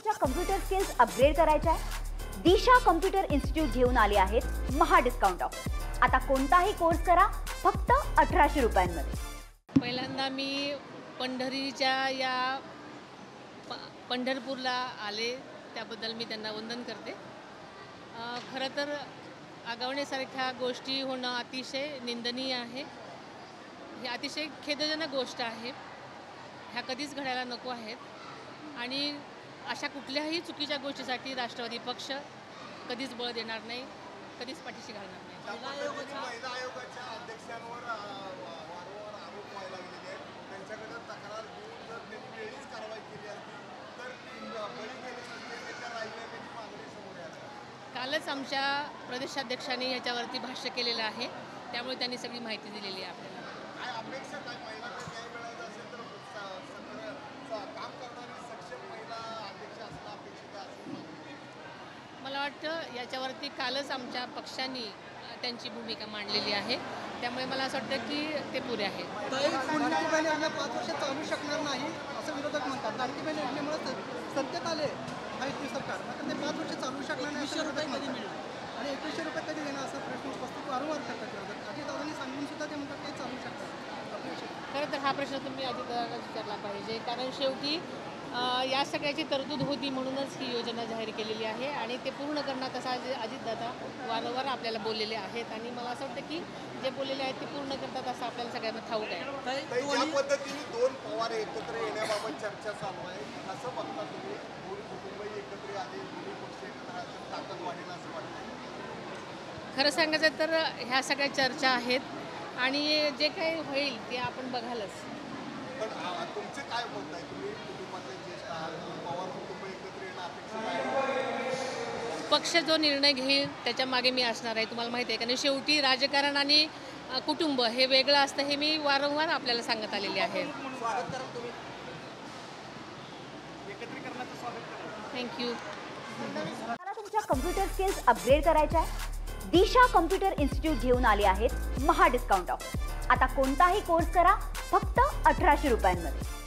तुमच्या computer skills upgrade करायच्या आहे? दिशा कम्प्युटर इन्स्टिट्यूट घेऊन आले आहेत महा डिस्काउंट ऑफर। आता कोणताही कोर्स करा फक्त 1800 रुपयांमध्ये। पहिल्यांदा मी पंढरीच्या या पंढरपूरला आले त्याबद्दल मी त्यांना वंदन करते। खरं तर आगावण्यासारख्या गोष्टी होणं अतिशय निंदनीय आहे। ही अतिशय खेदजनक गोष्ट आहे। ह्या कधीच घडायला नको आहेत आणि अशा कुठल्याही चुकीच्या गोष्टीसाठी राष्ट्रवादी पक्ष कधीच बळ देणार नाही, कधीच पाठीशी घालणार नाही। महिला आयोगाच्या अध्यक्षांवर वारंवार आरोप व्हायला गेलेले आहेत। त्यांच्याकडे तक्रार घेऊन जर त्यांनी वेळीच कारवाई केली असती तर बळी गेले नसते, त्याच्या राजीनाम्याची मागणी समोर आहे। कालच आमच्या प्रदेशाध्यक्षांनी याच्यावरती भाष्य केलेलं आहे, त्यामुळे त्यांनी सगळी माहिती दिलेली आहे आपल्याला। काय अपेक्षा काय महिलांना न्याय मिळायचा असेल तर काम करणारी सक्षम महिला अध्यक्ष असणं अपेक्षित आहे असं मानते। मला वाटतं याच्यावरती कालच आमच्या पक्षांनी त्यांची भूमिका मांडलेली आहे, त्यामुळे मला असं वाटतं की ते पुरे आहे। लाडकी बहीण योजना 5 वर्ष चालू शकणार नाही असं विरोधक म्हणतात। लाडकी बहीण योजनेमुळे सत्तेत आले युती सरकार, मात्र ते 5 वर्ष चालू शकणार नाही असं विरोधक म्हणतात आणि 2100 रुपये कधी देणार असा प्रश्न उपस्थित वारंवार करतात विरोधक। अजितदादांनी सांगून सुद्धा ते म्हणतात ते चालू शकतात। खरं तर हा प्रश्न तुम्ही अजितदादांना विचारला पाहिजे, कारण शेवटी या सगळ्याची तरतूद होती म्हणूनच ही योजना जाहीर केलेली आहे आणि ते पूर्ण करण्यात तसा अजितदादा वारंवार आपल्याला बोललेले आहेत आणि मला असं वाटतं की जे बोललेले आहेत ते पूर्ण करतात असं आपल्याला सगळ्यांना ठाऊक आहे। ज्या पद्धतीने दोन पवार एकत्र येण्याबाबत चर्चा चालू आहे, असं बघता तुम्ही दोन कुटुंबही एकत्र आले, दोन्ही पक्ष एकत्र आले, ताकद वाढेल असं वाटतं? खरं सांगायचं तर ह्या सगळ्या चर्चा आहेत आणि जे काही होईल ते आपण बघालच। पण तुमचे काय मत आहे? तुम्ही कुटुंबातले ज्येष्ठ आहात, पवार कुटुंब एकत्र येणं अपेक्षित आहे? पक्ष जो निर्णय घेईल त्याच्या मागे मी असणार आहे, तुम्हाला माहिती आहे, कारण शेवटी राजकारण आणि कुटुंब हे वेगळं असतं हे मी वारंवार आपल्याला सांगत आलेले आहे। स्वागत करा तुम्ही एकत्रीकरणाचं स्वागत करा। थँक्यू। तुम्हाला तुमच्या कम्प्युटर स्किल्स अपग्रेड करायच्या आहे? दिशा कम्प्युटर इन्स्टिट्यूट घेऊन आले आहेत महा डिस्काउंट ऑफर। आता कोणताही कोर्स करा फक्त 1800 रुपयांमध्ये।